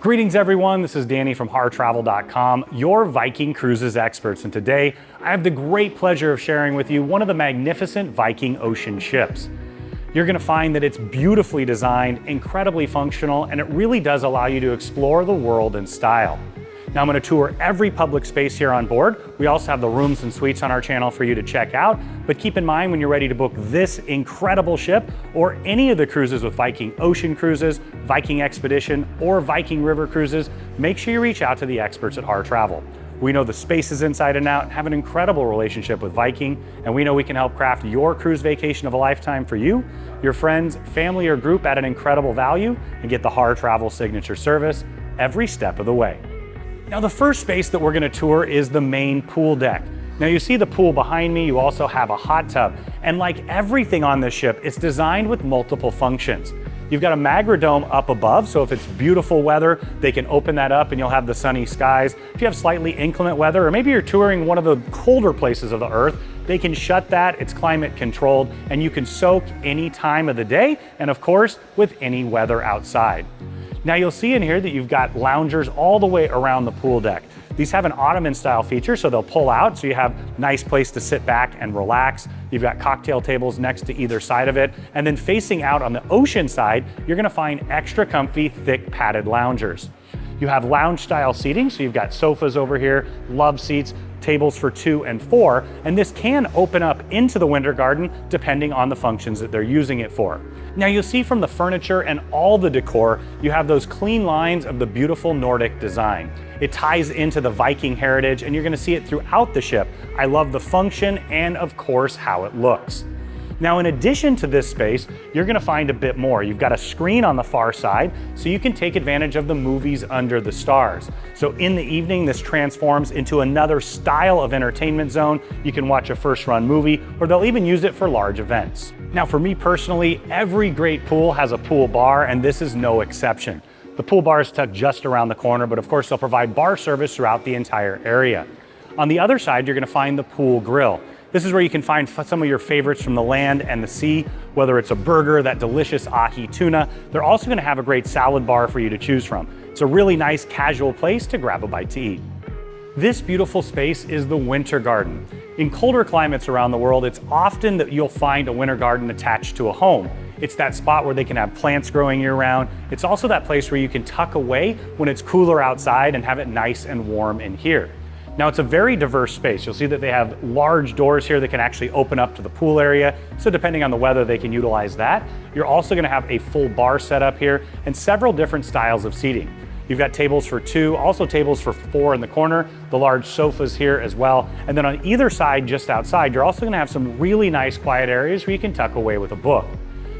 Greetings everyone, this is Danny from harrtravel.com, your Viking Cruises experts, and today I have the great pleasure of sharing with you one of the magnificent Viking ocean ships. You're going to find that it's beautifully designed, incredibly functional, and it really does allow you to explore the world in style. Now I'm going to tour every public space here on board. We also have the rooms and suites on our channel for you to check out, but keep in mind when you're ready to book this incredible ship or any of the cruises with Viking Ocean Cruises, Viking Expedition, or Viking River Cruises, make sure you reach out to the experts at Harr Travel. We know the spaces inside and out, have an incredible relationship with Viking, and we know we can help craft your cruise vacation of a lifetime for you, your friends, family, or group at an incredible value, and get the Harr Travel signature service every step of the way. Now the first space that we're going to tour is the main pool deck. Now you see the pool behind me, you also have a hot tub, and like everything on this ship, it's designed with multiple functions. You've got a magrodome up above, so if it's beautiful weather, they can open that up and you'll have the sunny skies. If you have slightly inclement weather, or maybe you're touring one of the colder places of the earth, they can shut that, it's climate controlled, and you can soak any time of the day, and of course, with any weather outside. Now you'll see in here that you've got loungers all the way around the pool deck. These have an Ottoman style feature, so they'll pull out, so you have a nice place to sit back and relax. You've got cocktail tables next to either side of it, and then facing out on the ocean side, you're gonna find extra comfy, thick padded loungers. You have lounge style seating, so you've got sofas over here, love seats, tables for 2 and 4, and this can open up into the winter garden depending on the functions that they're using it for. Now you'll see from the furniture and all the decor, you have those clean lines of the beautiful Nordic design. It ties into the Viking heritage and you're gonna see it throughout the ship. I love the function and of course how it looks. Now in addition to this space, you're gonna find a bit more. You've got a screen on the far side so you can take advantage of the movies under the stars. So in the evening, this transforms into another style of entertainment zone. You can watch a first run movie or they'll even use it for large events. Now for me personally, every great pool has a pool bar and this is no exception. The pool bar is tucked just around the corner, but of course they'll provide bar service throughout the entire area. On the other side, you're gonna find the pool grill. This is where you can find some of your favorites from the land and the sea, whether it's a burger, that delicious ahi tuna. They're also gonna have a great salad bar for you to choose from. It's a really nice casual place to grab a bite to eat. This beautiful space is the winter garden. In colder climates around the world, it's often that you'll find a winter garden attached to a home. It's that spot where they can have plants growing year round. It's also that place where you can tuck away when it's cooler outside and have it nice and warm in here. Now it's a very diverse space. You'll see that they have large doors here that can actually open up to the pool area. So depending on the weather, they can utilize that. You're also gonna have a full bar set up here and several different styles of seating. You've got tables for 2, also tables for 4 in the corner, the large sofas here as well. And then on either side, just outside, you're also gonna have some really nice quiet areas where you can tuck away with a book.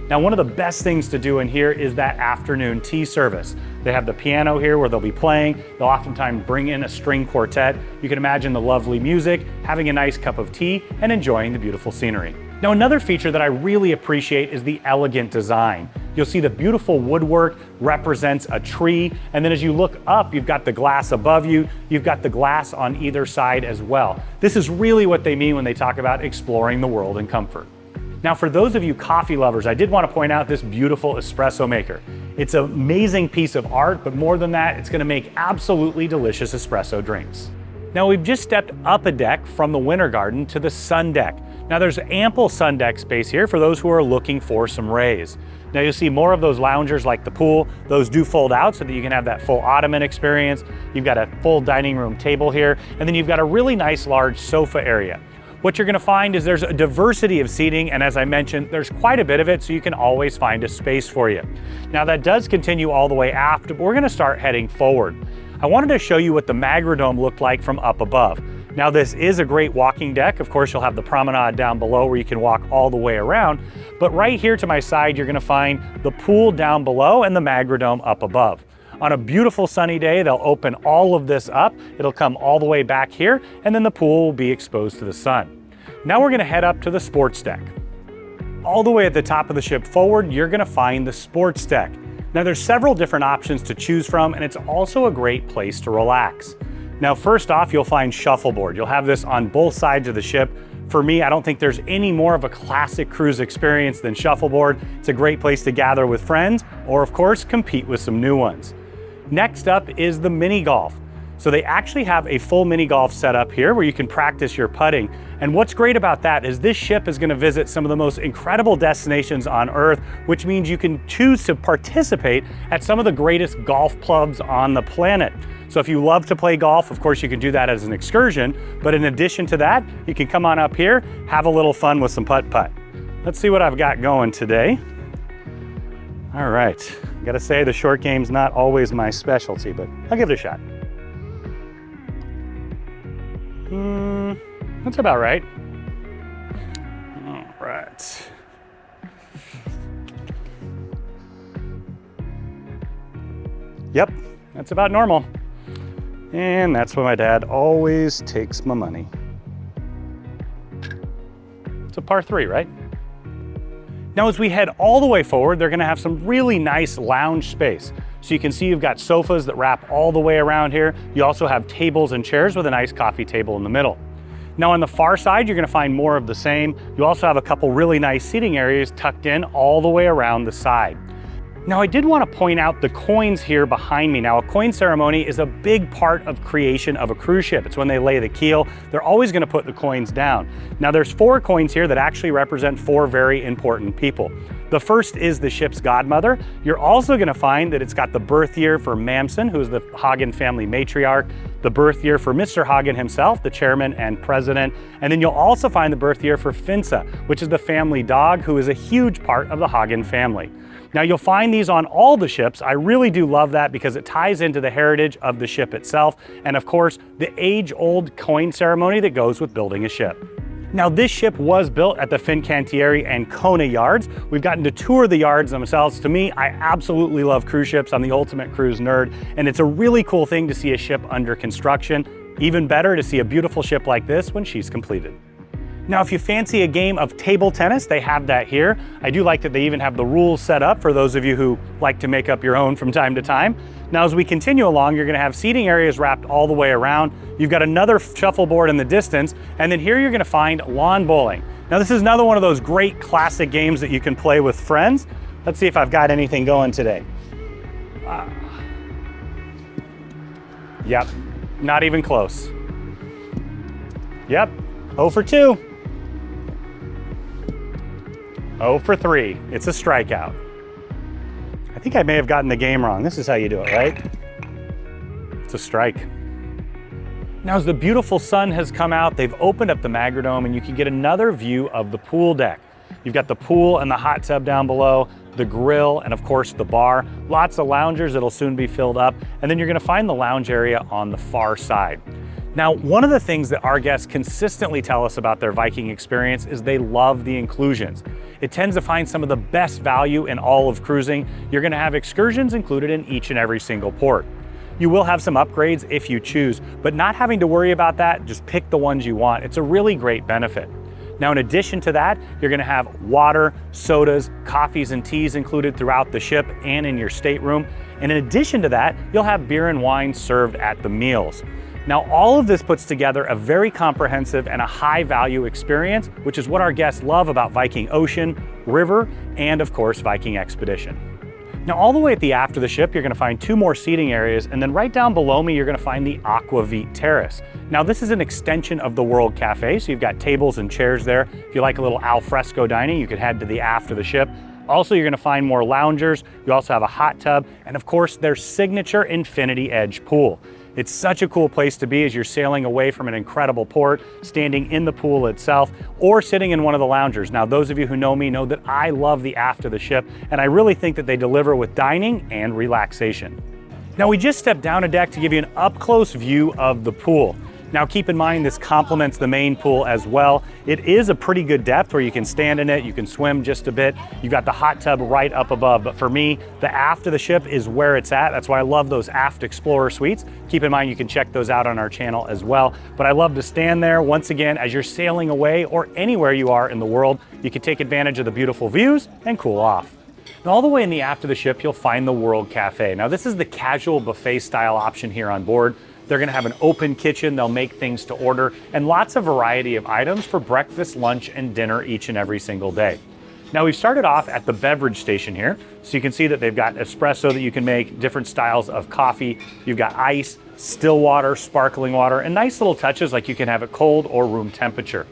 Now, one of the best things to do in here is that afternoon tea service. They have the piano here where they'll be playing. They'll oftentimes bring in a string quartet. You can imagine the lovely music, having a nice cup of tea, and enjoying the beautiful scenery. Now, another feature that I really appreciate is the elegant design. You'll see the beautiful woodwork represents a tree, and then as you look up, you've got the glass above you, you've got the glass on either side as well. This is really what they mean when they talk about exploring the world in comfort. Now for those of you coffee lovers, I did want to point out this beautiful espresso maker. It's an amazing piece of art, but more than that, it's going to make absolutely delicious espresso drinks. Now we've just stepped up a deck from the winter garden to the sun deck. Now there's ample sun deck space here for those who are looking for some rays. Now you'll see more of those loungers like the pool. Those do fold out so that you can have that full Ottoman experience. You've got a full dining room table here, and then you've got a really nice large sofa area. What you're gonna find is there's a diversity of seating, and as I mentioned, there's quite a bit of it, so you can always find a space for you. Now that does continue all the way aft, but we're gonna start heading forward. I wanted to show you what the magrodome looked like from up above. Now this is a great walking deck. Of course, you'll have the promenade down below where you can walk all the way around, but right here to my side, you're gonna find the pool down below and the magrodome up above. On a beautiful sunny day, they'll open all of this up. It'll come all the way back here, and then the pool will be exposed to the sun. Now we're gonna head up to the sports deck. All the way at the top of the ship forward, you're gonna find the sports deck. Now there's several different options to choose from, and it's also a great place to relax. Now first off, you'll find shuffleboard. You'll have this on both sides of the ship. For me, I don't think there's any more of a classic cruise experience than shuffleboard. It's a great place to gather with friends, or of course, compete with some new ones. Next up is the mini golf. So they actually have a full mini golf set up here where you can practice your putting. And what's great about that is this ship is going to visit some of the most incredible destinations on Earth, which means you can choose to participate at some of the greatest golf clubs on the planet. So if you love to play golf, of course you can do that as an excursion, but in addition to that, you can come on up here, have a little fun with some putt-putt. Let's see what I've got going today. All right, gotta say the short game's not always my specialty, but I'll give it a shot. That's about right. All right. Yep, that's about normal. And that's why my dad always takes my money. It's a par 3, right? Now, as we head all the way forward, they're gonna have some really nice lounge space. So you can see you've got sofas that wrap all the way around here. You also have tables and chairs with a nice coffee table in the middle. Now on the far side, you're gonna find more of the same. You also have a couple really nice seating areas tucked in all the way around the side. Now I did want to point out the coins here behind me. Now a coin ceremony is a big part of creation of a cruise ship. It's when they lay the keel. They're always going to put the coins down. Now there's 4 coins here that actually represent 4 very important people. The first is the ship's godmother. You're also going to find that it's got the birth year for Mamsen, who is the Hagen family matriarch, the birth year for Mr. Hagen himself, the chairman and president, and then you'll also find the birth year for Finsa, which is the family dog, who is a huge part of the Hagen family. Now you'll find these on all the ships. I really do love that because it ties into the heritage of the ship itself, and of course, the age-old coin ceremony that goes with building a ship. Now this ship was built at the Fincantieri and Kona yards. We've gotten to tour the yards themselves. To me, I absolutely love cruise ships. I'm the ultimate cruise nerd, and it's a really cool thing to see a ship under construction. Even better to see a beautiful ship like this when she's completed. Now, if you fancy a game of table tennis, they have that here. I do like that they even have the rules set up for those of you who like to make up your own from time to time. Now, as we continue along, you're gonna have seating areas wrapped all the way around. You've got another shuffleboard in the distance, and then here you're gonna find lawn bowling. Now, this is another one of those great classic games that you can play with friends. Let's see if I've got anything going today. Yep, not even close. Yep, 0 for 2. 0 for 3, it's a strikeout. I think I may have gotten the game wrong. This is how you do it, right? It's a strike. Now, as the beautiful sun has come out, they've opened up the Magrodome and you can get another view of the pool deck. You've got the pool and the hot tub down below, the grill, and of course the bar. Lots of loungers that'll soon be filled up, and then you're gonna find the lounge area on the far side. Now, one of the things that our guests consistently tell us about their Viking experience is they love the inclusions. It tends to find some of the best value in all of cruising. You're gonna have excursions included in each and every single port. You will have some upgrades if you choose, but not having to worry about that, just pick the ones you want. It's a really great benefit. Now, in addition to that, you're gonna have water, sodas, coffees, and teas included throughout the ship and in your stateroom. And in addition to that, you'll have beer and wine served at the meals. Now, all of this puts together a very comprehensive and a high value experience, which is what our guests love about Viking Ocean, River, and of course, Viking Expedition. Now, all the way at the aft of the ship, you're gonna find 2 more seating areas, and then right down below me, you're gonna find the Aquavit Terrace. Now, this is an extension of the World Cafe, so you've got tables and chairs there. If you like a little al fresco dining, you could head to the aft of the ship. Also, you're gonna find more loungers. You also have a hot tub, and of course, their signature Infinity Edge pool. It's such a cool place to be as you're sailing away from an incredible port, standing in the pool itself, or sitting in one of the loungers. Now, those of you who know me know that I love the aft of the ship, and I really think that they deliver with dining and relaxation. Now, we just stepped down a deck to give you an up-close view of the pool. Now, keep in mind, this complements the main pool as well. It is a pretty good depth where you can stand in it, you can swim just a bit. You've got the hot tub right up above, but for me, the aft of the ship is where it's at. That's why I love those aft Explorer suites. Keep in mind, you can check those out on our channel as well. But I love to stand there, once again, as you're sailing away or anywhere you are in the world, you can take advantage of the beautiful views and cool off. Now, all the way in the aft of the ship, you'll find the World Cafe. Now, this is the casual buffet style option here on board. They're gonna have an open kitchen, they'll make things to order, and lots of variety of items for breakfast, lunch, and dinner each and every single day. Now we've started off at the beverage station here. So you can see that they've got espresso that you can make, different styles of coffee. You've got ice, still water, sparkling water, and nice little touches like you can have it cold or room temperature.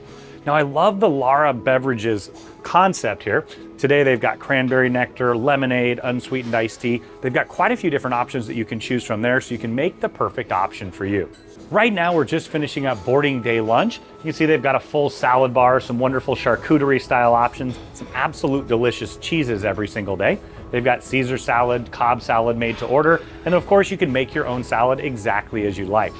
Now I love the Lara Beverages concept here. Today they've got cranberry nectar, lemonade, unsweetened iced tea. They've got quite a few different options that you can choose from there, so you can make the perfect option for you. Right now we're just finishing up boarding day lunch. You can see they've got a full salad bar, some wonderful charcuterie style options, some absolute delicious cheeses every single day. They've got Caesar salad, Cobb salad made to order, and of course you can make your own salad exactly as you like.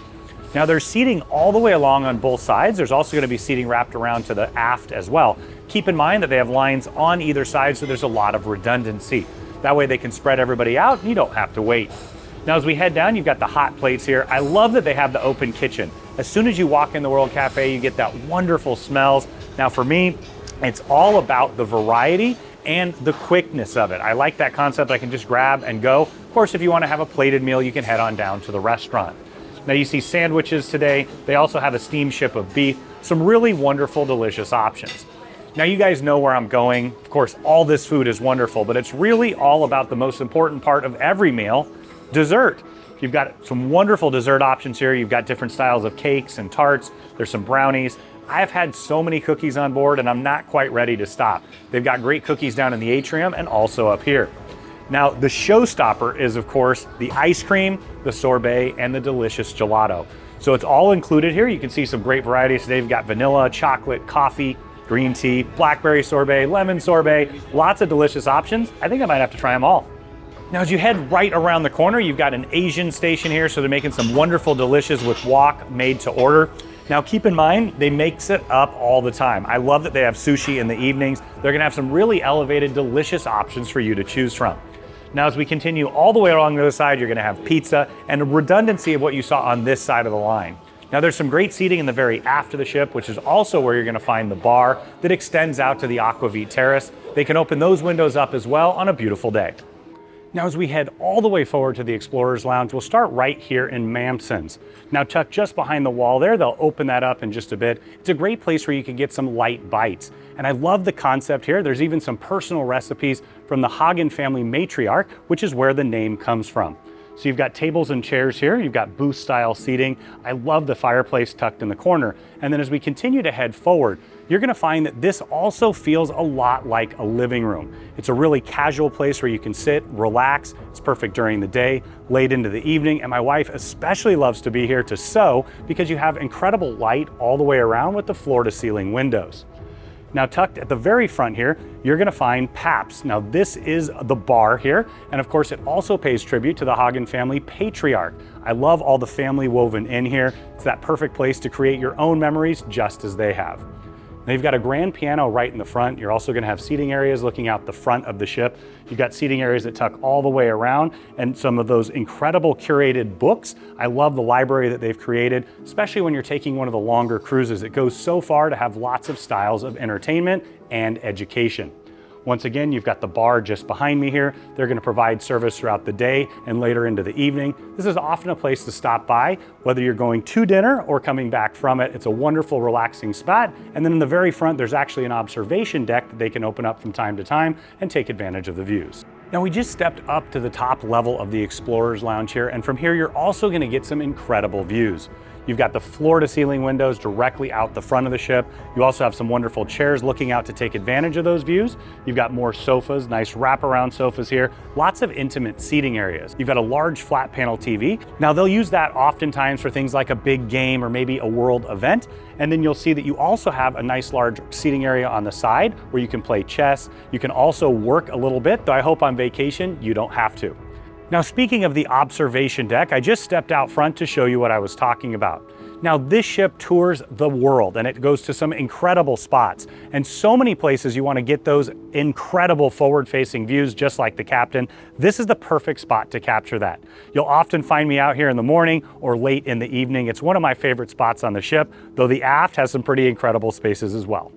Now there's seating all the way along on both sides. There's also going to be seating wrapped around to the aft as well. Keep in mind that they have lines on either side, so there's a lot of redundancy. That way they can spread everybody out and you don't have to wait. Now as we head down, you've got the hot plates here. I love that they have the open kitchen. As soon as you walk in the World Cafe, you get that wonderful smells. Now for me, it's all about the variety and the quickness of it. I like that concept. I can just grab and go. Of course, if you want to have a plated meal, you can head on down to the restaurant. Now you see sandwiches today. They also have a steamship of beef. Some really wonderful, delicious options. Now you guys know where I'm going. Of course, all this food is wonderful, but it's really all about the most important part of every meal, dessert. You've got some wonderful dessert options here. You've got different styles of cakes and tarts. There's some brownies. I've had so many cookies on board and I'm not quite ready to stop. They've got great cookies down in the atrium and also up here. Now, the showstopper is, of course, the ice cream, the sorbet, and the delicious gelato. So it's all included here. You can see some great varieties today. You've got vanilla, chocolate, coffee, green tea, blackberry sorbet, lemon sorbet, lots of delicious options. I think I might have to try them all. Now, as you head right around the corner, you've got an Asian station here. So they're making some wonderful delicious with wok made to order. Now, keep in mind, they mix it up all the time. I love that they have sushi in the evenings. They're gonna have some really elevated, delicious options for you to choose from. Now, as we continue all the way along the other side, you're gonna have pizza and a redundancy of what you saw on this side of the line. Now, there's some great seating in the very aft of the ship, which is also where you're gonna find the bar that extends out to the Aquavit Terrace. They can open those windows up as well on a beautiful day. Now, as we head all the way forward to the Explorer's Lounge, we'll start right here in Mamson's. Now, tucked just behind the wall there, they'll open that up in just a bit. It's a great place where you can get some light bites. And I love the concept here. There's even some personal recipes from the Hagen family matriarch, which is where the name comes from. So you've got tables and chairs here. You've got booth style seating. I love the fireplace tucked in the corner. And then as we continue to head forward, you're gonna find that this also feels a lot like a living room. It's a really casual place where you can sit, relax. It's perfect during the day, late into the evening. And my wife especially loves to be here to sew because you have incredible light all the way around with the floor to ceiling windows. Now, tucked at the very front here, you're gonna find Paps. Now, this is the bar here, and of course, it also pays tribute to the Hagen family patriarch. I love all the family woven in here. It's that perfect place to create your own memories just as they have. Now, you've got a grand piano right in the front. You're also gonna have seating areas looking out the front of the ship. You've got seating areas that tuck all the way around and some of those incredible curated books. I love the library that they've created, especially when you're taking one of the longer cruises. It goes so far to have lots of styles of entertainment and education. Once again, you've got the bar just behind me here. They're gonna provide service throughout the day and later into the evening. This is often a place to stop by, whether you're going to dinner or coming back from it. It's a wonderful, relaxing spot. And then in the very front, there's actually an observation deck that they can open up from time to time and take advantage of the views. Now, we just stepped up to the top level of the Explorer's Lounge here, and from here, you're also gonna get some incredible views. You've got the floor-to-ceiling windows directly out the front of the ship. You also have some wonderful chairs looking out to take advantage of those views. You've got more sofas, nice wraparound sofas here, lots of intimate seating areas. You've got a large flat panel TV. Now, they'll use that oftentimes for things like a big game or maybe a world event. And then you'll see that you also have a nice large seating area on the side where you can play chess. You can also work a little bit, though I hope on vacation you don't have to. Now, speaking of the observation deck, I just stepped out front to show you what I was talking about. Now, this ship tours the world and it goes to some incredible spots and so many places you want to get those incredible forward-facing views just like the captain. This is the perfect spot to capture that. You'll often find me out here in the morning or late in the evening. It's one of my favorite spots on the ship, though the aft has some pretty incredible spaces as well.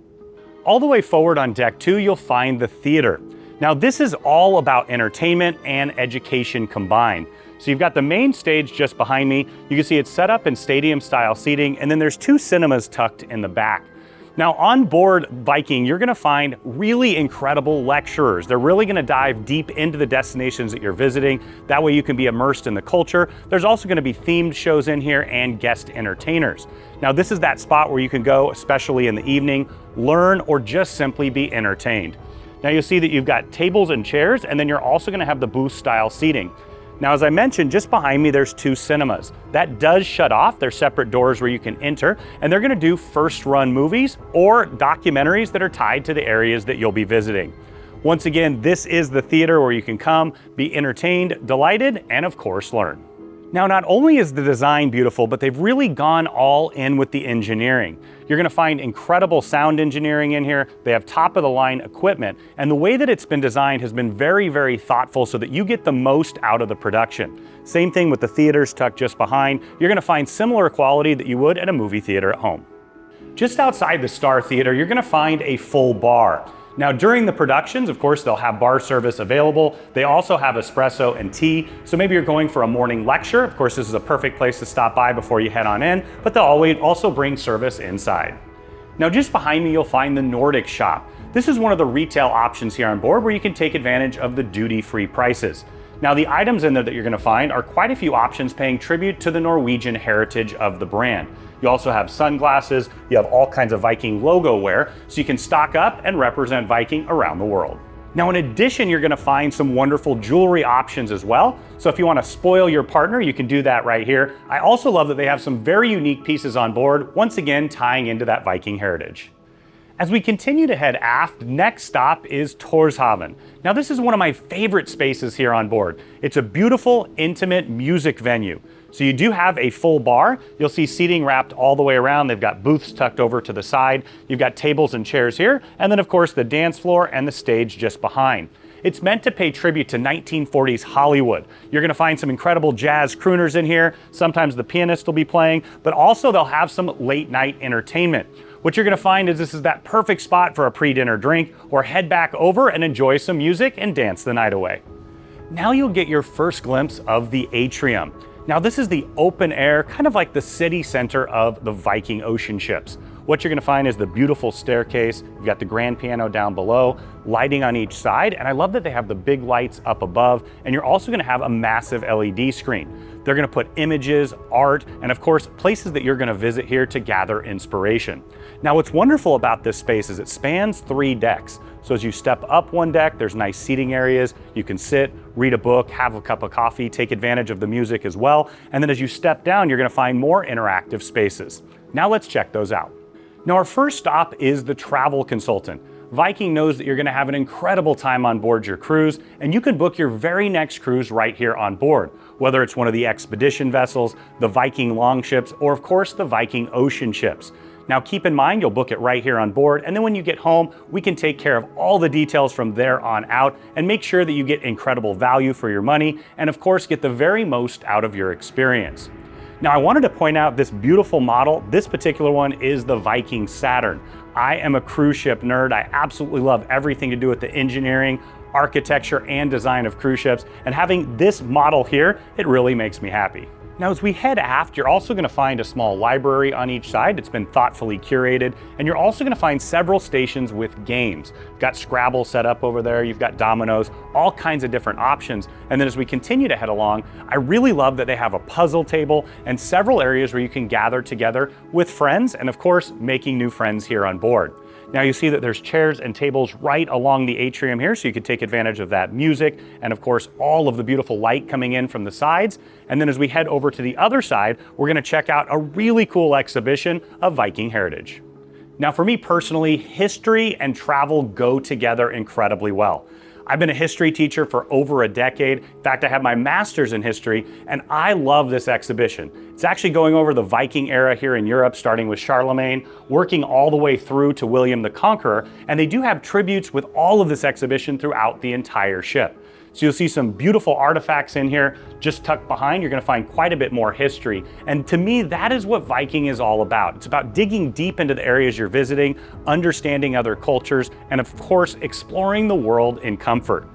All the way forward on deck 2, you'll find the theater. Now, this is all about entertainment and education combined. So you've got the main stage just behind me. You can see it's set up in stadium style seating, and then there's 2 cinemas tucked in the back. Now, on board Viking, you're gonna find really incredible lecturers. They're really gonna dive deep into the destinations that you're visiting. That way you can be immersed in the culture. There's also gonna be themed shows in here and guest entertainers. Now, this is that spot where you can go, especially in the evening, learn or just simply be entertained. Now, you'll see that you've got tables and chairs, and then you're also gonna have the booth style seating. Now, as I mentioned, just behind me, there's 2 cinemas. That does shut off. They're separate doors where you can enter, and they're gonna do first run movies or documentaries that are tied to the areas that you'll be visiting. Once again, this is the theater where you can come, be entertained, delighted, and of course, learn. Now, not only is the design beautiful, but they've really gone all in with the engineering. You're gonna find incredible sound engineering in here. They have top of the line equipment, and the way that it's been designed has been very, very thoughtful so that you get the most out of the production. Same thing with the theaters tucked just behind. You're gonna find similar quality that you would at a movie theater at home. Just outside the Star Theater, you're gonna find a full bar. Now, during the productions, of course, they'll have bar service available. They also have espresso and tea. So maybe you're going for a morning lecture. Of course, this is a perfect place to stop by before you head on in, but they'll always also bring service inside. Now, just behind me, you'll find the Nordic Shop. This is one of the retail options here on board where you can take advantage of the duty-free prices. Now, the items in there that you're gonna find are quite a few options paying tribute to the Norwegian heritage of the brand. You also have sunglasses, you have all kinds of Viking logo wear, so you can stock up and represent Viking around the world. Now, in addition, you're gonna find some wonderful jewelry options as well. So if you wanna spoil your partner, you can do that right here. I also love that they have some very unique pieces on board, once again, tying into that Viking heritage. As we continue to head aft, next stop is Torshaven. Now, this is one of my favorite spaces here on board. It's a beautiful, intimate music venue. So you do have a full bar. You'll see seating wrapped all the way around. They've got booths tucked over to the side. You've got tables and chairs here. And then, of course, the dance floor and the stage just behind. It's meant to pay tribute to 1940s Hollywood. You're gonna find some incredible jazz crooners in here. Sometimes the pianist will be playing, but also they'll have some late night entertainment. What you're gonna find is this is that perfect spot for a pre-dinner drink, or head back over and enjoy some music and dance the night away. Now you'll get your first glimpse of the Atrium. Now, this is the open air, kind of like the city center of the Viking ocean ships. What you're gonna find is the beautiful staircase. You've got the grand piano down below, lighting on each side, and I love that they have the big lights up above, and you're also gonna have a massive LED screen. They're gonna put images, art, and of course, places that you're gonna visit here to gather inspiration. Now, what's wonderful about this space is it spans 3 decks. So as you step up one deck, there's nice seating areas. You can sit, read a book, have a cup of coffee, take advantage of the music as well. And then as you step down, you're gonna find more interactive spaces. Now let's check those out. Now, our first stop is the travel consultant. Viking knows that you're gonna have an incredible time on board your cruise, and you can book your very next cruise right here on board, whether it's one of the expedition vessels, the Viking longships, or of course the Viking ocean ships. Now, keep in mind, you'll book it right here on board, and then when you get home, we can take care of all the details from there on out and make sure that you get incredible value for your money, and of course, get the very most out of your experience. Now, I wanted to point out this beautiful model. This particular one is the Viking Saturn. I am a cruise ship nerd. I absolutely love everything to do with the engineering, architecture, and design of cruise ships, and having this model here, it really makes me happy. Now, as we head aft, you're also gonna find a small library on each side. It's been thoughtfully curated, and you're also gonna find several stations with games. You've got Scrabble set up over there, you've got dominoes, all kinds of different options. And then as we continue to head along, I really love that they have a puzzle table and several areas where you can gather together with friends, and of course, making new friends here on board. Now you see that there's chairs and tables right along the atrium here, so you can take advantage of that music and of course all of the beautiful light coming in from the sides. And then as we head over to the other side, we're gonna check out a really cool exhibition of Viking heritage. Now, for me personally, history and travel go together incredibly well. I've been a history teacher for over a decade. In fact, I have my master's in history, and I love this exhibition. It's actually going over the Viking era here in Europe, starting with Charlemagne, working all the way through to William the Conqueror, and they do have tributes with all of this exhibition throughout the entire ship. So you'll see some beautiful artifacts in here. Just tucked behind, you're gonna find quite a bit more history. And to me, that is what Viking is all about. It's about digging deep into the areas you're visiting, understanding other cultures, and of course, exploring the world in comfort.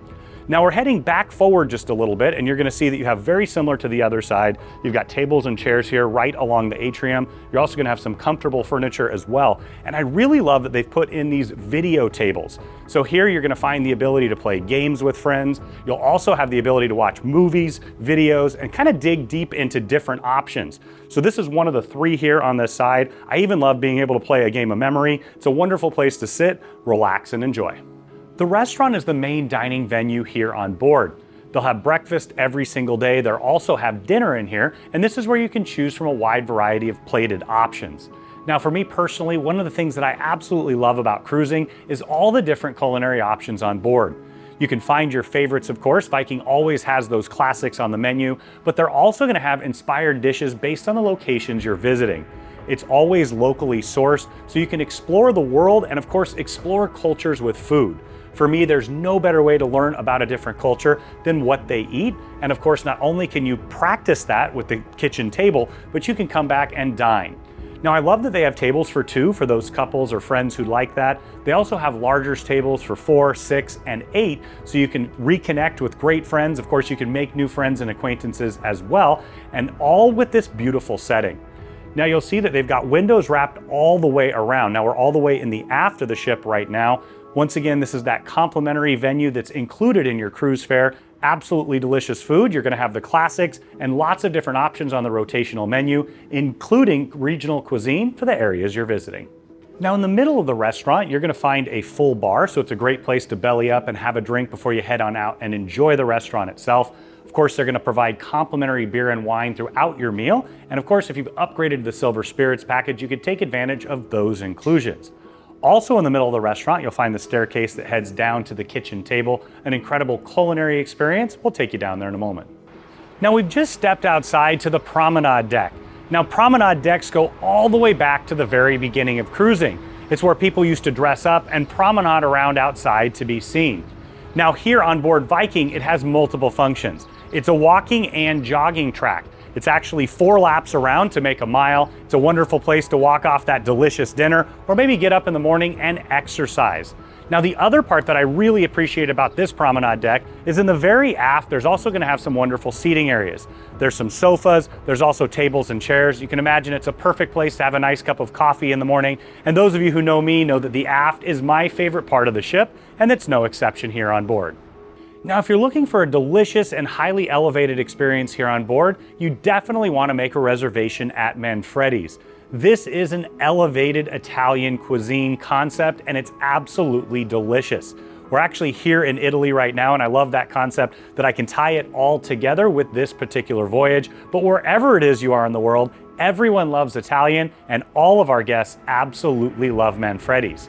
Now we're heading back forward just a little bit, and you're gonna see that you have very similar to the other side. You've got tables and chairs here right along the atrium. You're also gonna have some comfortable furniture as well. And I really love that they've put in these video tables. So here you're gonna find the ability to play games with friends. You'll also have the ability to watch movies, videos, and kind of dig deep into different options. So this is one of the 3 here on this side. I even love being able to play a game of memory. It's a wonderful place to sit, relax, and enjoy. The restaurant is the main dining venue here on board. They'll have breakfast every single day. They'll also have dinner in here, and this is where you can choose from a wide variety of plated options. Now for me personally, one of the things that I absolutely love about cruising is all the different culinary options on board. You can find your favorites, of course. Viking always has those classics on the menu, but they're also gonna have inspired dishes based on the locations you're visiting. It's always locally sourced, so you can explore the world and of course explore cultures with food. For me, there's no better way to learn about a different culture than what they eat. And of course, not only can you practice that with the kitchen table, but you can come back and dine. Now, I love that they have tables for 2 for those couples or friends who like that. They also have larger tables for 4, 6, and 8, so you can reconnect with great friends. Of course, you can make new friends and acquaintances as well, and all with this beautiful setting. Now you'll see that they've got windows wrapped all the way around. Now we're all the way in the aft of the ship right now. Once again, this is that complimentary venue that's included in your cruise fare. Absolutely delicious food. You're gonna have the classics and lots of different options on the rotational menu, including regional cuisine for the areas you're visiting. Now in the middle of the restaurant, you're gonna find a full bar, so it's a great place to belly up and have a drink before you head on out and enjoy the restaurant itself. Of course, they're gonna provide complimentary beer and wine throughout your meal. And of course, if you've upgraded to the Silver Spirits package, you could take advantage of those inclusions. Also in the middle of the restaurant, you'll find the staircase that heads down to the kitchen table, an incredible culinary experience. We'll take you down there in a moment. Now we've just stepped outside to the Promenade Deck. Now Promenade Decks go all the way back to the very beginning of cruising. It's where people used to dress up and promenade around outside to be seen. Now here on board Viking, it has multiple functions. It's a walking and jogging track. It's actually 4 laps around to make a mile. It's a wonderful place to walk off that delicious dinner or maybe get up in the morning and exercise. Now the other part that I really appreciate about this promenade deck is in the very aft, there's also gonna have some wonderful seating areas. There's some sofas, there's also tables and chairs. You can imagine it's a perfect place to have a nice cup of coffee in the morning. And those of you who know me know that the aft is my favorite part of the ship, and it's no exception here on board. Now, if you're looking for a delicious and highly elevated experience here on board, you definitely want to make a reservation at Manfredi's. This is an elevated Italian cuisine concept, and it's absolutely delicious. We're actually here in Italy right now, and I love that concept that I can tie it all together with this particular voyage. But wherever it is you are in the world, everyone loves Italian, and all of our guests absolutely love Manfredi's.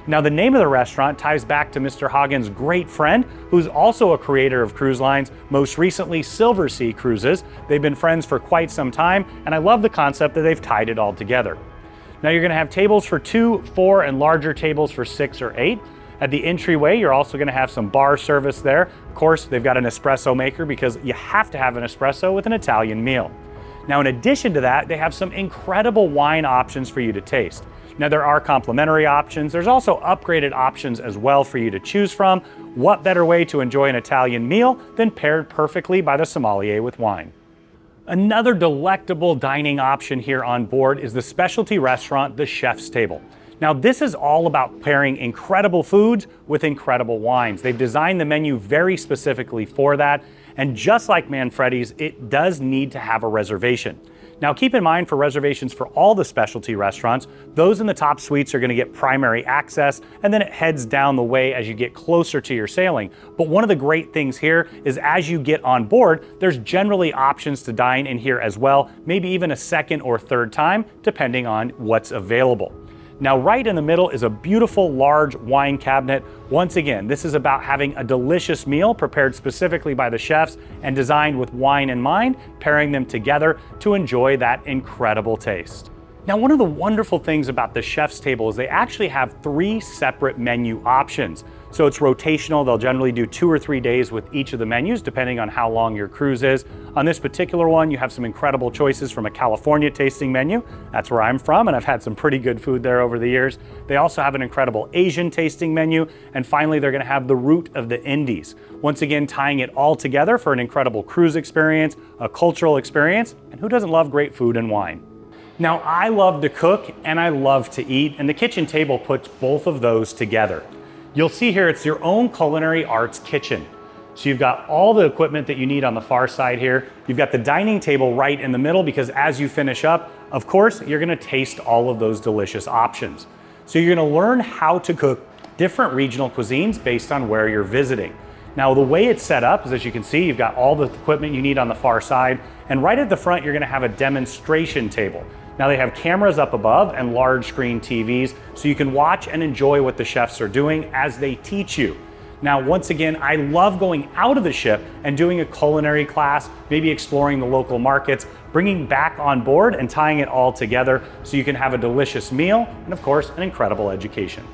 Now, the name of the restaurant ties back to Mr. Hagen's great friend, who's also a creator of cruise lines, most recently Silver Sea Cruises. They've been friends for quite some time, and I love the concept that they've tied it all together. Now, you're gonna have tables for 2, 4, and larger tables for 6 or 8. At the entryway, you're also gonna have some bar service there. Of course, they've got an espresso maker because you have to have an espresso with an Italian meal. Now, in addition to that, they have some incredible wine options for you to taste. Now, there are complimentary options. There's also upgraded options as well for you to choose from. What better way to enjoy an Italian meal than paired perfectly by the sommelier with wine? Another delectable dining option here on board is the specialty restaurant, the Chef's Table. Now, this is all about pairing incredible foods with incredible wines. They've designed the menu very specifically for that. And just like Manfredi's, it does need to have a reservation. Now keep in mind, for reservations for all the specialty restaurants, those in the top suites are gonna get primary access, and then it heads down the way as you get closer to your sailing. But one of the great things here is as you get on board, there's generally options to dine in here as well, maybe even a second or third time, depending on what's available. Now, right in the middle is a beautiful large wine cabinet. Once again, this is about having a delicious meal prepared specifically by the chefs and designed with wine in mind, pairing them together to enjoy that incredible taste. Now, one of the wonderful things about the chef's table is they actually have 3 separate menu options. So it's rotational. They'll generally do 2 or 3 days with each of the menus, depending on how long your cruise is. On this particular one, you have some incredible choices from a California tasting menu. That's where I'm from, and I've had some pretty good food there over the years. They also have an incredible Asian tasting menu. And finally, they're gonna have the route of the Indies. Once again, tying it all together for an incredible cruise experience, a cultural experience, and who doesn't love great food and wine? Now, I love to cook and I love to eat, and the kitchen table puts both of those together. You'll see here, it's your own culinary arts kitchen. So you've got all the equipment that you need on the far side here. You've got the dining table right in the middle, because as you finish up, of course, you're gonna taste all of those delicious options. So you're gonna learn how to cook different regional cuisines based on where you're visiting. Now, the way it's set up is, as you can see, you've got all the equipment you need on the far side, and right at the front, you're gonna have a demonstration table. Now, they have cameras up above and large screen TVs, so you can watch and enjoy what the chefs are doing as they teach you. Now, once again, I love going out of the ship and doing a culinary class, maybe exploring the local markets, bringing back on board and tying it all together so you can have a delicious meal and, of course, an incredible education.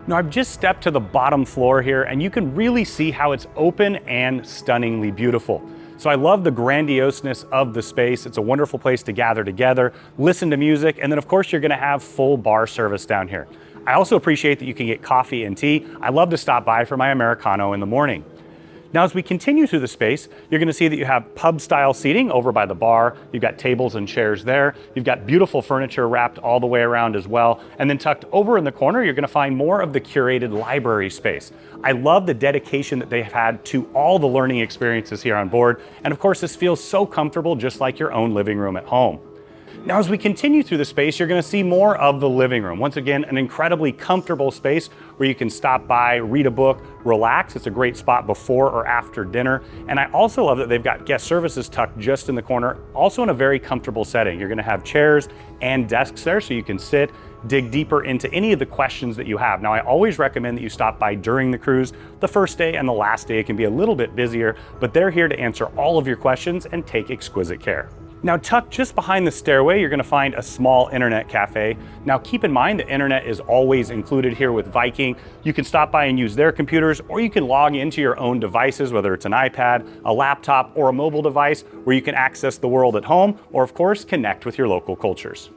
Now, I've just stepped to the bottom floor here, and you can really see how it's open and stunningly beautiful. So I love the grandioseness of the space. It's a wonderful place to gather together, listen to music, and then of course you're gonna have full bar service down here. I also appreciate that you can get coffee and tea. I love to stop by for my Americano in the morning. Now, as we continue through the space, you're gonna see that you have pub-style seating over by the bar. You've got tables and chairs there. You've got beautiful furniture wrapped all the way around as well. And then tucked over in the corner, you're gonna find more of the curated library space. I love the dedication that they've had to all the learning experiences here on board. And of course, this feels so comfortable, just like your own living room at home. Now, as we continue through the space, you're gonna see more of the living room. Once again, an incredibly comfortable space where you can stop by, read a book, relax. It's a great spot before or after dinner. And I also love that they've got guest services tucked just in the corner, also in a very comfortable setting. You're gonna have chairs and desks there so you can sit, dig deeper into any of the questions that you have. Now, I always recommend that you stop by during the cruise. The first day and the last day, it can be a little bit busier, but they're here to answer all of your questions and take exquisite care. Now, tucked just behind the stairway, you're gonna find a small internet cafe. Now, keep in mind the internet is always included here with Viking. You can stop by and use their computers, or you can log into your own devices, whether it's an iPad, a laptop, or a mobile device, where you can access the world at home, or of course, connect with your local cultures.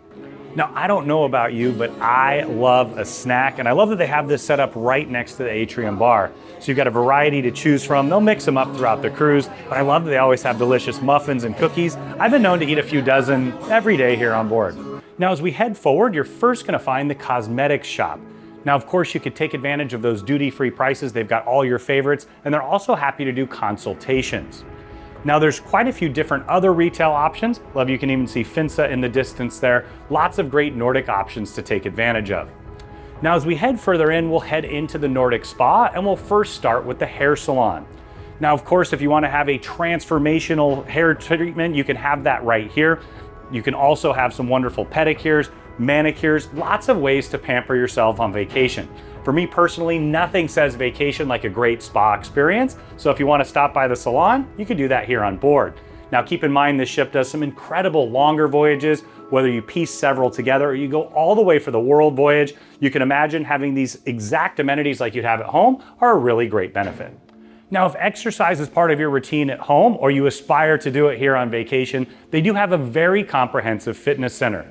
Now, I don't know about you, but I love a snack, and I love that they have this set up right next to the Atrium bar. So you've got a variety to choose from. They'll mix them up throughout the cruise, but I love that they always have delicious muffins and cookies. I've been known to eat a few dozen every day here on board. Now, as we head forward, you're first gonna find the cosmetics shop. Now, of course, you could take advantage of those duty-free prices. They've got all your favorites, and they're also happy to do consultations. Now, there's quite a few different other retail options. Love, you can even see Finsa in the distance there. Lots of great Nordic options to take advantage of. Now, as we head further in, we'll head into the Nordic Spa, and we'll first start with the hair salon. Now, of course, if you want to have a transformational hair treatment, you can have that right here. You can also have some wonderful pedicures, manicures, lots of ways to pamper yourself on vacation. For me personally, nothing says vacation like a great spa experience. So if you want to stop by the salon, you can do that here on board. Now, keep in mind, this ship does some incredible longer voyages, whether you piece several together or you go all the way for the world voyage. You can imagine having these exact amenities like you'd have at home are a really great benefit. Now, if exercise is part of your routine at home or you aspire to do it here on vacation, they do have a very comprehensive fitness center.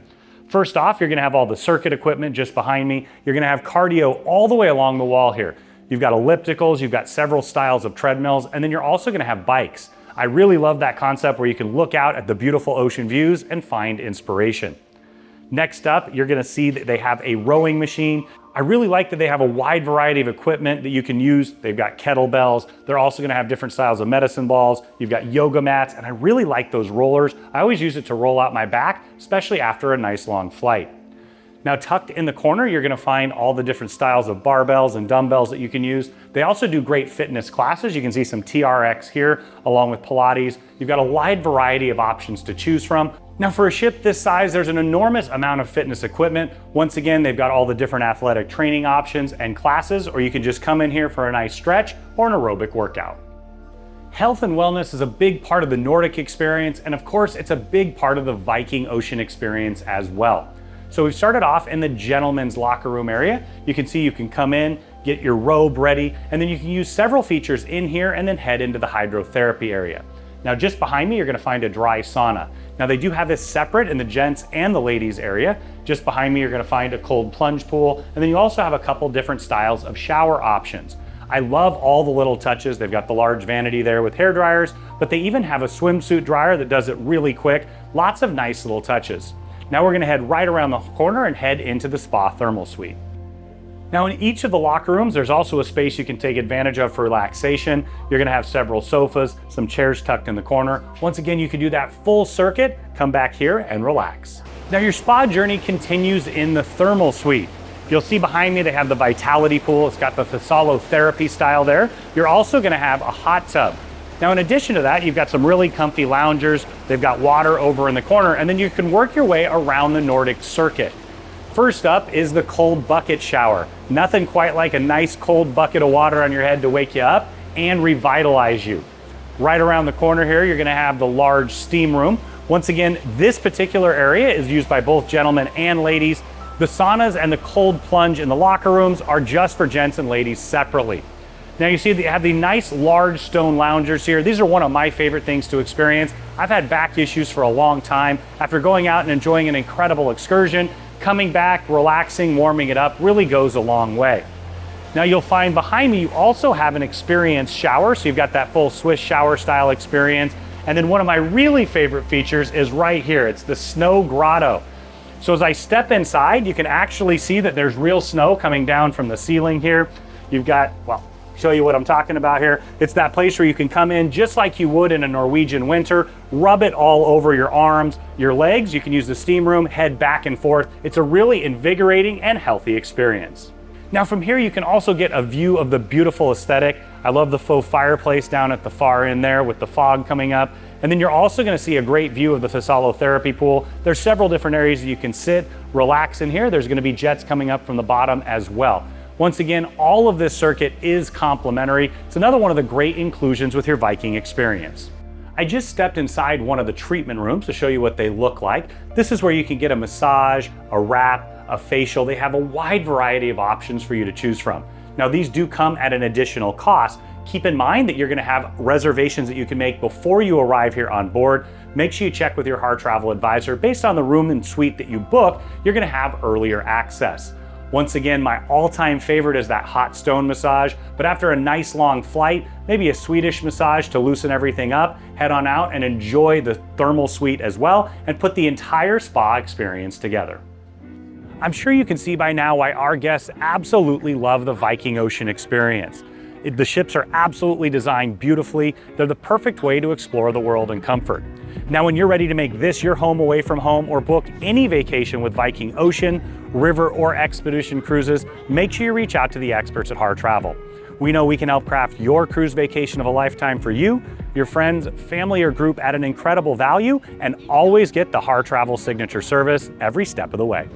First off, you're gonna have all the circuit equipment just behind me. You're gonna have cardio all the way along the wall here. You've got ellipticals, you've got several styles of treadmills, and then you're also gonna have bikes. I really love that concept where you can look out at the beautiful ocean views and find inspiration. Next up, you're gonna see that they have a rowing machine. I really like that they have a wide variety of equipment that you can use. They've got kettlebells. They're also gonna have different styles of medicine balls. You've got yoga mats, and I really like those rollers. I always use it to roll out my back, especially after a nice long flight. Now, tucked in the corner, you're gonna find all the different styles of barbells and dumbbells that you can use. They also do great fitness classes. You can see some TRX here, along with Pilates. You've got a wide variety of options to choose from. Now, for a ship this size, there's an enormous amount of fitness equipment. Once again, they've got all the different athletic training options and classes, or you can just come in here for a nice stretch or an aerobic workout. Health and wellness is a big part of the Nordic experience, and of course, it's a big part of the Viking Ocean experience as well. So we've started off in the gentleman's locker room area. You can see you can come in, get your robe ready, and then you can use several features in here and then head into the hydrotherapy area. Now just behind me, you're gonna find a dry sauna. Now they do have this separate in the gents and the ladies area. Just behind me, you're gonna find a cold plunge pool, and then you also have a couple different styles of shower options. I love all the little touches. They've got the large vanity there with hair dryers, but they even have a swimsuit dryer that does it really quick. Lots of nice little touches. Now we're gonna head right around the corner and head into the spa thermal suite. Now in each of the locker rooms, there's also a space you can take advantage of for relaxation. You're gonna have several sofas, some chairs tucked in the corner. Once again, you can do that full circuit, come back here and relax. Now your spa journey continues in the thermal suite. You'll see behind me, they have the Vitality pool. It's got the Therapy style there. You're also gonna have a hot tub. Now in addition to that, you've got some really comfy loungers. They've got water over in the corner, and then you can work your way around the Nordic circuit. First up is the cold bucket shower. Nothing quite like a nice cold bucket of water on your head to wake you up and revitalize you. Right around the corner here, you're gonna have the large steam room. Once again, this particular area is used by both gentlemen and ladies. The saunas and the cold plunge in the locker rooms are just for gents and ladies separately. Now you see that you have the nice large stone loungers here. These are one of my favorite things to experience. I've had back issues for a long time. After going out and enjoying an incredible excursion, coming back, relaxing, warming it up really goes a long way. Now you'll find behind me, you also have an experience shower. So you've got that full Swiss shower style experience. And then one of my really favorite features is right here. It's the snow grotto. So as I step inside, you can actually see that there's real snow coming down from the ceiling here. You've got, well, show you what I'm talking about here. It's that place where you can come in just like you would in a Norwegian winter, rub it all over your arms, your legs. You can use the steam room, head back and forth. It's a really invigorating and healthy experience. Now from here, you can also get a view of the beautiful aesthetic. I love the faux fireplace down at the far end there with the fog coming up. And then you're also gonna see a great view of the Therapy pool. There's several different areas that you can sit, relax in here. There's gonna be jets coming up from the bottom as well. Once again, all of this circuit is complimentary. It's another one of the great inclusions with your Viking experience. I just stepped inside one of the treatment rooms to show you what they look like. This is where you can get a massage, a wrap, a facial. They have a wide variety of options for you to choose from. Now these do come at an additional cost. Keep in mind that you're gonna have reservations that you can make before you arrive here on board. Make sure you check with your Harr travel advisor. Based on the room and suite that you book, you're gonna have earlier access. Once again, my all-time favorite is that hot stone massage, but after a nice long flight, maybe a Swedish massage to loosen everything up, head on out and enjoy the thermal suite as well, and put the entire spa experience together. I'm sure you can see by now why our guests absolutely love the Viking Ocean experience. The ships are absolutely designed beautifully. They're the perfect way to explore the world in comfort. Now, when you're ready to make this your home away from home or book any vacation with Viking Ocean, river, or expedition cruises, make sure you reach out to the experts at Harr Travel. We know we can help craft your cruise vacation of a lifetime for you, your friends, family, or group at an incredible value, and always get the Harr Travel signature service every step of the way.